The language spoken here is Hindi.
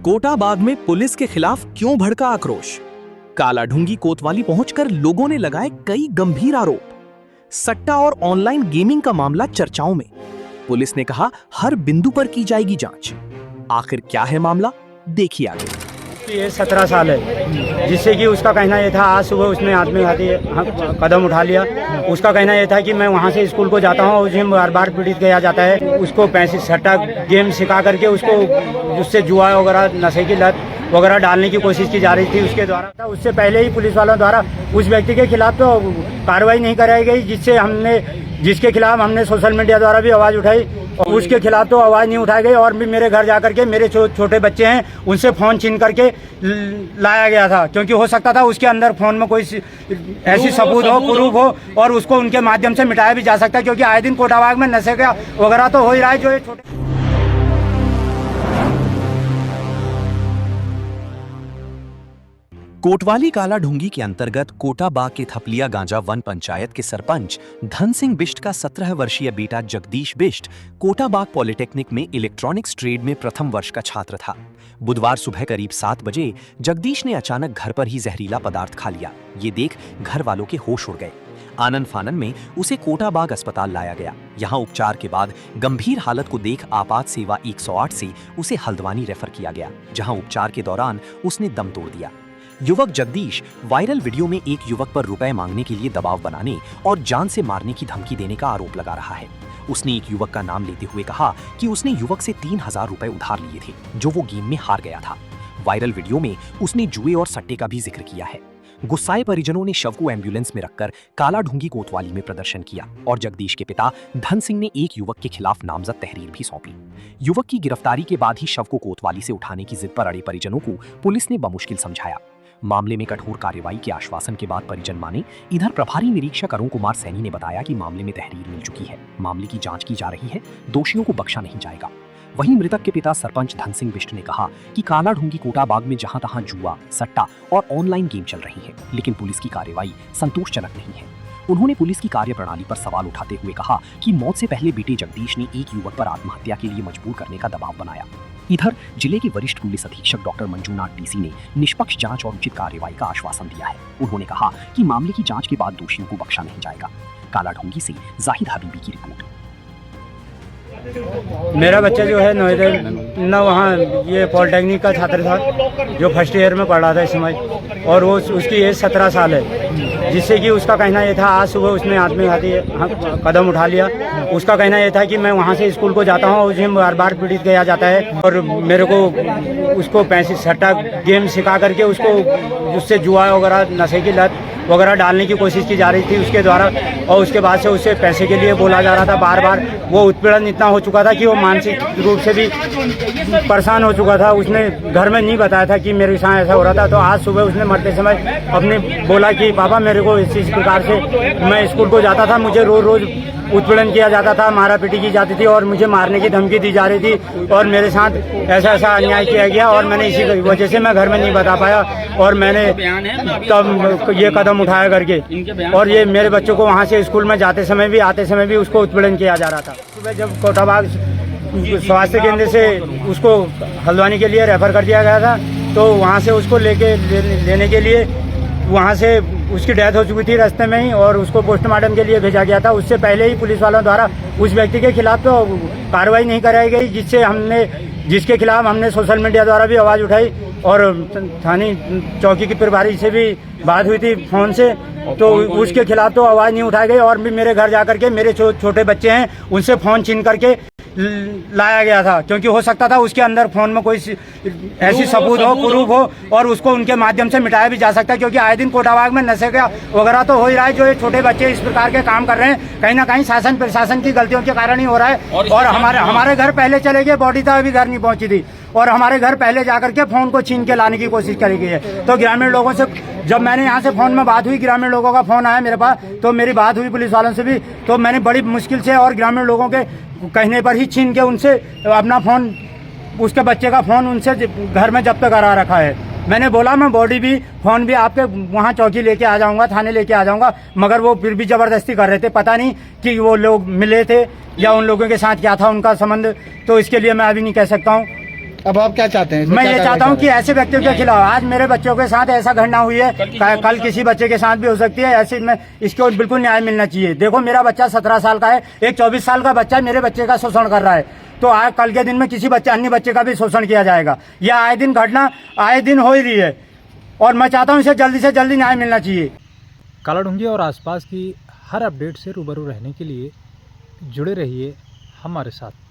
कोटा बाग में पुलिस के खिलाफ क्यों भड़का आक्रोश? काला ढूंगी कोतवाली पहुंचकर लोगों ने लगाए कई गंभीर आरोप। सट्टा और ऑनलाइन गेमिंग का मामला चर्चाओं में। पुलिस ने कहा हर बिंदु पर की जाएगी जांच। आखिर क्या है मामला, देखिए आगे। ये 17 साल है, जिससे कि उसका कहना ये था, आज सुबह उसने आत्मघाती कदम उठा लिया। उसका कहना ये था कि मैं वहाँ से स्कूल को जाता हूँ और उसे बार बार पीड़ित किया जाता है। उसको पैसे सट्टा गेम सिखा करके उससे जुआ वगैरह, नशे की लत वगैरह डालने की कोशिश की जा रही थी उसके द्वारा। उससे पहले ही पुलिस वालों द्वारा उस व्यक्ति के खिलाफ तो कार्रवाई नहीं कराई गई, जिसके खिलाफ हमने सोशल मीडिया द्वारा भी आवाज़ उठाई, और उसके खिलाफ तो आवाज़ नहीं उठाई गई। और भी मेरे घर जा करके मेरे छोटे बच्चे हैं, उनसे फ़ोन छीन करके लाया गया था, क्योंकि हो सकता था उसके अंदर फ़ोन में कोई ऐसी सबूत हो, प्रूफ हो, और उसको उनके माध्यम से मिटाया भी जा सकता है। क्योंकि आए दिन कोटाबाग में नशे का वगैरह तो हो ही रहा है। जो ये छोटे कोटवाली काला ढूंगी के अंतर्गत कोटा बाग के थपलिया गांजा वन पंचायत के सरपंच धन सिंह बिष्ट का 17 वर्षीय बेटा जगदीश बिष्ट कोटा बाग पॉलिटेक्निक में इलेक्ट्रॉनिक्स ट्रेड में प्रथम वर्ष का छात्र था। बुधवार सुबह करीब 7 बजे जगदीश ने अचानक घर पर ही जहरीला पदार्थ खा लिया। ये देख घर वालों के होश उड़ गए। आनन फानन में उसे कोटा बाग अस्पताल लाया गया। यहाँ उपचार के बाद गंभीर हालत को देख आपात सेवा 108 से उसे हल्द्वानी रेफर किया गया, जहाँ उपचार के दौरान उसने दम तोड़ दिया। युवक जगदीश वायरल वीडियो में एक युवक पर रुपए मांगने के लिए दबाव बनाने और जान से मारने की धमकी देने का आरोप लगा रहा है। उसने एक युवक का नाम लेते हुए कहा कि उसने युवक से 3000 रुपए उधार लिए थे, जो वो गेम में हार गया था। वायरल वीडियो में उसने जुए और सट्टे का भी जिक्र किया है। गुस्साए परिजनों ने शव को एम्बुलेंस में रखकर काला ढूंगी कोतवाली में प्रदर्शन किया और जगदीश के पिता धन सिंह ने एक युवक के खिलाफ नामजद तहरीर भी सौंपी। युवक की गिरफ्तारी के बाद ही शव को कोतवाली से उठाने की जिद पर अड़े परिजनों को पुलिस ने बमुश्किल समझाया। मामले में कठोर कार्रवाई के आश्वासन के बाद परिजन माने। इधर प्रभारी निरीक्षक अरुण कुमार सैनी ने बताया कि मामले में तहरीर मिल चुकी है, मामले की जांच की जा रही है, दोषियों को बख्शा नहीं जाएगा। वहीं मृतक के पिता सरपंच धन सिंह बिष्ट ने कहा कि काला ढूंगी कोटा बाग में जहां तहां जुआ, सट्टा और ऑनलाइन गेम चल रही है, लेकिन पुलिस की कार्रवाई संतोषजनक नहीं है। उन्होंने पुलिस की कार्यप्रणाली पर सवाल उठाते हुए कहा कि मौत से पहले बेटे जगदीश ने एक युवक पर आत्महत्या के लिए मजबूर करने का दबाव बनाया। इधर जिले के वरिष्ठ पुलिस अधीक्षक डॉक्टर मंजूनाथ डीसी ने निष्पक्ष जांच और उचित कार्रवाई का आश्वासन दिया है। उन्होंने कहा कि मामले की जांच के बाद दोषियों को बख्शा नहीं जाएगा। काला ढूंगी से जाहिद हबीबी की रिपोर्ट। मेरा बच्चा जो है नोएडा वहाँ ये पॉलिटेक्निक का छात्र था, जो फर्स्ट ईयर में पढ़ रहा था इस समय, और वो उसकी एज 17 साल है, जिससे कि उसका कहना ये था, आज सुबह उसने आत्मघाती कदम उठा लिया। उसका कहना ये था कि मैं वहाँ से स्कूल को जाता हूँ और उसे बार बार पीड़ित किया जाता है, और मेरे को उसको पैसे सट्टा गेम सिखा करके उससे जुआ वगैरह, नशे की लत वगैरह डालने की कोशिश की जा रही थी उसके द्वारा। और उसके बाद से उससे पैसे के लिए बोला जा रहा था बार बार। वो उत्पीड़न इतना हो चुका था कि वो मानसिक रूप से भी परेशान हो चुका था। उसने घर में नहीं बताया था कि मेरे साथ ऐसा हो रहा था। तो आज सुबह उसने मरते समय अपने बोला कि पापा मेरे को इस प्रकार से मैं स्कूल को जाता था, मुझे रोज़ रोज़ उत्पीड़न किया जाता था, मारा पीटी की जाती थी और मुझे मारने की धमकी दी जा रही थी, और मेरे साथ ऐसा ऐसा अन्याय किया गया, और मैंने इसी वजह से मैं घर में नहीं बता पाया, और मैंने तब ये कदम उठाया करके। और ये मेरे बच्चों को वहाँ से स्कूल में जाते समय भी आते समय भी उसको उत्पीड़न किया जा रहा था। सुबह जब कोटाबाग स्वास्थ्य केंद्र से उसको हल्द्वानी के लिए रेफर कर दिया गया था, तो वहाँ से उसको लेने के लिए वहाँ से उसकी डेथ हो चुकी थी रास्ते में ही, और उसको पोस्टमार्टम के लिए भेजा गया था। उससे पहले ही पुलिस वालों द्वारा उस व्यक्ति के खिलाफ तो कार्रवाई नहीं कराई गई, जिसके खिलाफ हमने सोशल मीडिया द्वारा भी आवाज़ उठाई, और थाने चौकी की प्रभारी से भी बात हुई थी फ़ोन से, तो उसके खिलाफ तो आवाज़ नहीं उठाई गई। और भी मेरे घर जा करके मेरे छोटे बच्चे हैं, उनसे फ़ोन छीन करके लाया गया था, क्योंकि हो सकता था उसके अंदर फ़ोन में कोई ऐसी सबूत हो, प्रूफ हो, और उसको उनके माध्यम से मिटाया भी जा सकता है। क्योंकि आए दिन कोटाबाग में नशे का वगैरह तो हो ही रहा है। जो ये छोटे बच्चे इस प्रकार के काम कर रहे हैं, कहीं ना कहीं शासन प्रशासन की गलतियों के कारण ही हो रहा है। और हमारे घर पहले चले गए, बॉडी तक अभी घर नहीं पहुंची थी, और हमारे घर पहले जाकर के फ़ोन को छीन के लाने की कोशिश करी गई है। तो ग्रामीण लोगों से जब मैंने यहाँ से फ़ोन में बात हुई, ग्रामीण लोगों का फ़ोन आया मेरे पास, तो मेरी बात हुई पुलिस वालों से भी, तो मैंने बड़ी मुश्किल से और ग्रामीण लोगों के कहने पर ही छीन के उनसे अपना फ़ोन, उसके बच्चे का फ़ोन उनसे घर में जब्त करा रखा है। मैंने बोला मैं बॉडी भी, फ़ोन भी आपके वहाँ चौकी लेके आ जाऊँगा, थाने लेके आ जाऊँगा, मगर वो फिर भी ज़बरदस्ती कर रहे थे। पता नहीं कि वो लोग मिले थे या उन लोगों के साथ क्या था उनका संबंध, तो इसके लिए मैं अभी नहीं कह सकता हूँ। अब आप क्या चाहते हैं इसमें? मैं क्या ये कार्रवाई चाहता हूँ कि चाह ऐसे व्यक्तियों के खिलाफ, आज मेरे बच्चों के साथ ऐसा घटना हुई है, कल किसी बच्चे के साथ भी हो सकती है, ऐसे में इसको बिल्कुल न्याय मिलना चाहिए। देखो मेरा बच्चा 17 साल का है, एक 24 साल का बच्चा मेरे बच्चे का शोषण कर रहा है, तो आज कल के दिन में किसी बच्चे अन्य बच्चे का भी शोषण किया जाएगा। यह आए दिन घटना आए दिन हो ही रही है और मैं चाहता हूँ इसे जल्दी से जल्दी न्याय मिलना चाहिए। कालाढूंगी और आसपास की हर अपडेट से रूबरू रहने के लिए जुड़े रहिए हमारे साथ।